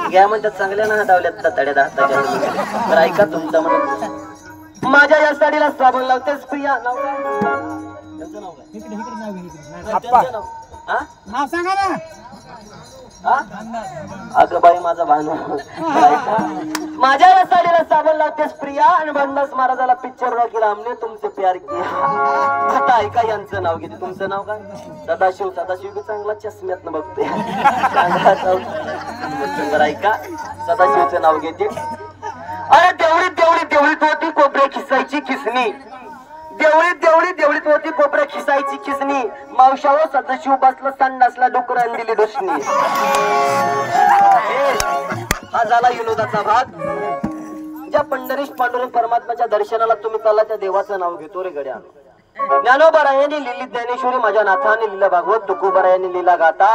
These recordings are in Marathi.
घ्या म्हणतात चांगल्या ना हातावल्यात तड्या हाताच्या तर ऐका तुमचं म्हणत माझ्या या साडीला साबण लावतेस प्रिया नाव काय त्यांचं नाव काय नाव सांगा ना अगं बाई माझा भानू माझ्या या साडीला साबण लावतेस प्रिया आणि भन्नास महाराजाला पिक्चर दाखिला हमने तुमसे प्यार किया आता ऐका यांचं नाव घेते तुमचं नाव काय सदाशिव सदाशिव चांगला चष्म्यात न बघते ऐका सदाशिवचं नाव घेते अरे देवळीत होती कोपऱ्या खिसायची खिसणी देवळीत होती कोपऱ्या खिसायची खिसणी मावशावर सदाशिव बसला संडासला डुकरान दिली डुसणी हा झाला विनोदाचा भाग ज्या पंढरीश पांडुरंग परमात्म्याच्या दर्शनाला तुम्ही चालला त्या देवाचं नाव घेतो रे गड्या ज्ञानोबरायांनी लिहिली ज्ञानेश्वरी माझ्या नाथाने लिहिला भागवत तुकोबरायांनी लिहिला गाता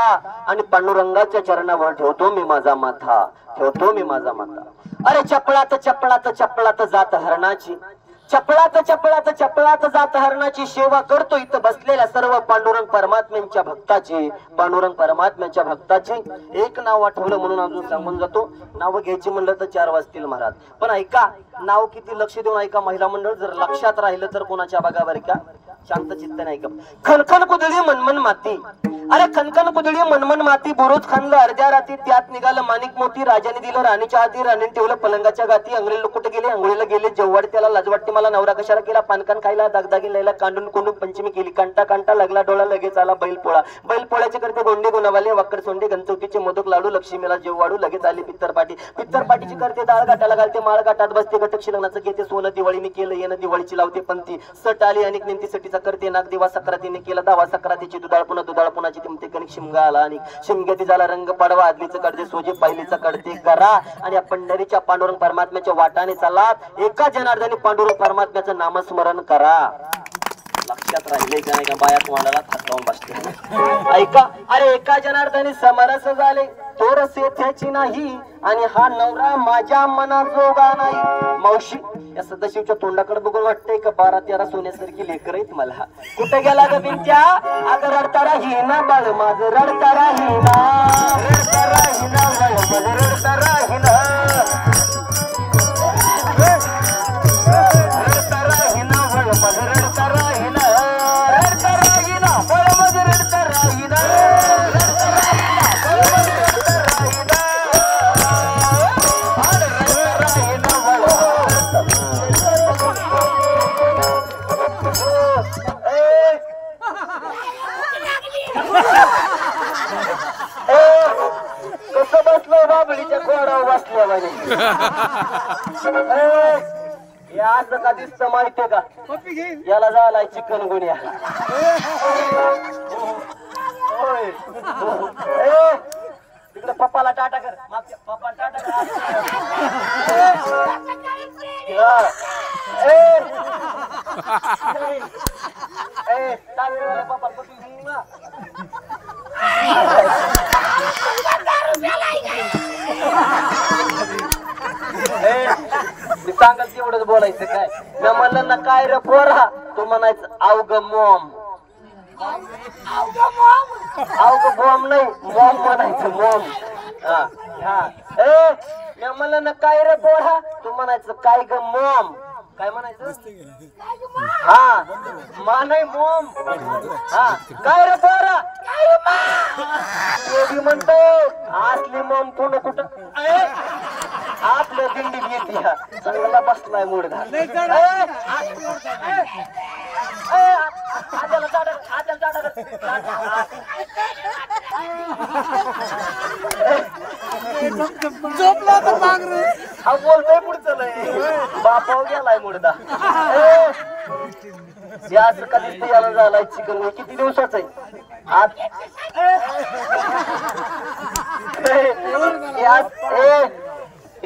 आणि पांडुरंगाच्या चरणावर ठेवतो मी माझा माथा अरे चपळात जात हरणाची चपळात जात हरणाची सेवा करतो इथं बसलेल्या सर्व पांडुरंग परमात्म्यांच्या भक्ताची एक नाव आठवलं म्हणून अजून सांगून जातो नाव घ्यायची म्हणलं तर 4 वाजतील महाराज पण ऐका नाव किती लक्ष देऊन ऐका महिला मंडळ जर लक्षात राहिलं तर कोणाच्या बघावर का शांत चित्त नाही का खनखन कुदळी मनमन माती अरे खनखन कुदळी मनमन माती बुरुज खानलं अर्ध्या राती त्यात निघालं माणिक मोती राजाने दिलं राणीच्या हाती राणीने ठेवलं पलंगाच्या गाती अंगडी कुठे गेले अंघोळीला गेले जेवढ त्याला लाज वाटते मला नवरा कशाला केला पानकान खायला दागदागी लायला कांडून कोंडून पंचमी केली कांटा लागला डोळा लगेच आला बैलपोळ्याचे करते गोंडे गुणवाले वाकड सोंडे गणचौकीचे मोदक लाडू लक्ष्मीला जेववाडू लगेच आली पित्तरपाटीची करते डाळ गाठाला घालते माळ गाठात बसते गटक्षी लग्नाचं घेते सोनं दिवाळीने केलं येणं दिवाळीची लावते पंथी सट आली अनेक नेमतीसाठीचा करते नाग दिवा सक्रातीने केला दावा सक्रातीची दुधाळ पुन्हा तिमते कणिक शिमगा आला आणि शिमग्याती झाला रंग पाडवा आदलीचं कडते सोजे पहिलीचं कडते करा आणि पंढरीच्या पांडुरंग परमात्म्याच्या वाटाने चाला एका जनार्दनी पांडुरंग परमात्म्याचं नामस्मरण करा लक्षात राहिले का नाही का बाया तुम्हाला हात लावून बसते ऐका अरे एका जनार्दनी समरस झाले तो रसेथ्याची नाही आणि हा नवरा माझ्या मनाजोगा नाही मावशी या सदाशिवच्या तोंडाकडे बघून वाटतंय का 12-13 सोन्यासारखी लेकर आहेत मला कुठे गेला ग बिंट्या अगं रडता राहीना बाळ माझं रडता राहीना आज का दिसतं माहितीये का याला झालाय चिकन गुन्ह्या तिकडे पप्पाला टाटा कर पप्पा टाटा सांगत एवढंच बोलायचं काय मी म्हणलं ना काय रे पोरा तू म्हणायचं अवघ मॉम बॉम्ब नाही मॉम म्हणायचं मॉम मी म्हणलं ना काय रे पोरा तू म्हणायचं काय ग मॉम काय म्हणायचं हा मा नाही मॉम हा काय रे पोरा म्हणतो असली मॉम कोण कुठं आपल्या दिंडीत येते चांगला बसलाय मुडगा बोलतोय पुढचं नाही बापाव गेलाय मुडदा असं कधीच याला झालाय चिकन किती दिवसाच आहे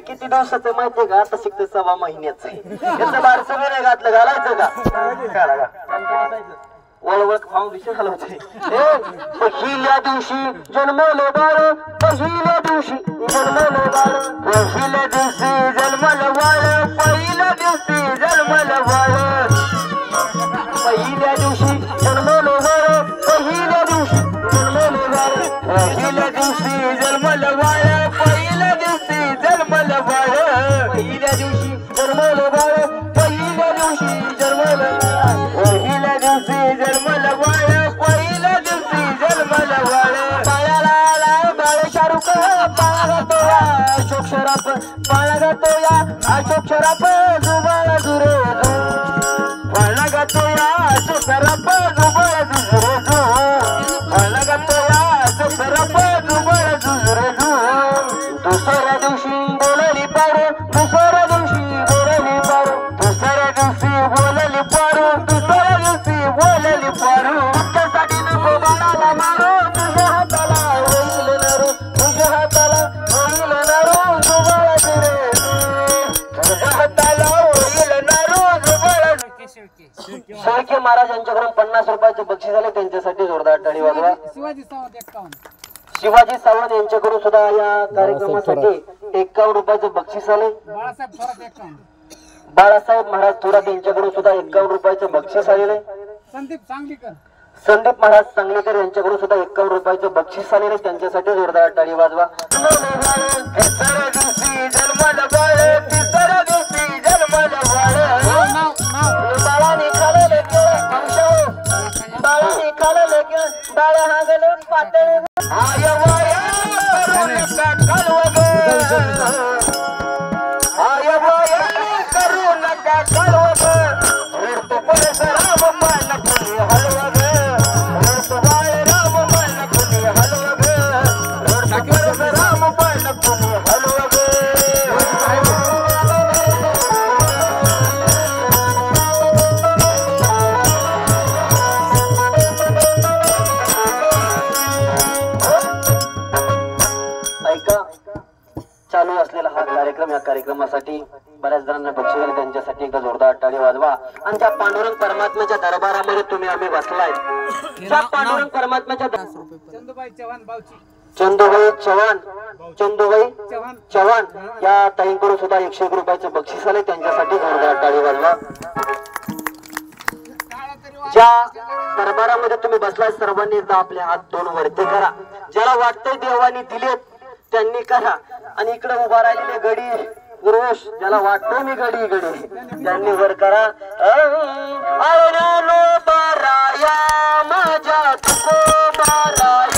किती दिवसाचं माहितीये का आता शिकते 6 महिन्याचं याचं बार सगळं नाही घातलं घालायचं का वळवळ फाउंडेशन घालवते पहिल्या दिवशी जन्मलो बाळ पहिल्या दिवशी जन्मलो बाळ पहिल्या दिवशी जन्मलं बाळ पहिल्या दिवशी जन्मलं बाळ पहिल्या दिवशी जन्मलो बाळ पहिल्या दिवशी जन्मलो बाळ पहिल्या दिवशी जन्मलं बाळ पहिल्या दिवशी बाळगतो या अशोक शराफ बाळगतो या अशोक शराफ जुबाळ जुरे बाळगतो या अशोक शराफ जुबाळ जुरे बाळगतो या अशोक शराफ जुबाळ जुरे दुसऱ्या दिवशी बोलली पारू दुसऱ्या दिवशी बोलली पारू दुसऱ्या दिवशी बोलली पारू दुसऱ्या दिवशी बोलली पारू त्यासाठी नको बाळाला मारू तुझ्या हाताला होईल नारू तुझ्या हाताला होईल नारू जुबाळ जुरे तुझ्या हाताला होईल नारू जुबाळ शेळके महाराज यांच्याकडून 50 रुपयाचे बक्षीस आले त्यांच्यासाठी जोरदार टाळी वाजवा शिवाजी सावंत 51 शिवाजी सावंत यांच्याकडून सुद्धा या कार्यक्रमासाठी 51 रुपयाचे बक्षीस आले बाळासाहेब थोरात 51 बाळासाहेब महाराज थोरात यांच्याकडून सुद्धा 51 रुपयाचे बक्षीस आलेले संदीप सांगलीकर संदीप महाराज सांगलीकर यांच्याकडून सुद्धा 51 रुपयाचे बक्षीस आलेले त्यांच्यासाठी जोरदार टाळी वाजवा बाळाने खाल्लं बाळाने खाल्लं बाळा हा गेलो पातळ करू नका कळवग राम मन कुणी हलवग राम मन कुणी हलवग राम मन कुणी हलवग ऐका चालू असलेला हा कार्यक्रम या कार्यक्रमासाठी बऱ्याच जणांना बक्षीस आले त्यांच्यासाठी एकदा जोरदार टाळी वाजवा आणि त्या पांडुरंग परमात्म्याच्या दरबारामध्ये तुम्ही आम्ही बसलाय त्या पांडुरंग परमात्म्याच्या चंदूबाई चव्हाण बावची चंदूबाई चव्हाण चव्हाण चव्हाण या ताईंकडून सुद्धा 101 रुपयाचे बक्षीस आले त्यांच्यासाठी जोरदार टाळी वाजवा ज्या दरबारामध्ये तुम्ही बसलाय सर्वांनी एकदा आपले हात दोन वरते करा ज्याला वाटतंय देवानी दिलेत त्यांनी करा आणि इकडे उभा राहिलेले गडी पुरुष ज्याला वाटतंय मी गडी त्यांनी वर करा माझ्या तुकोबाराया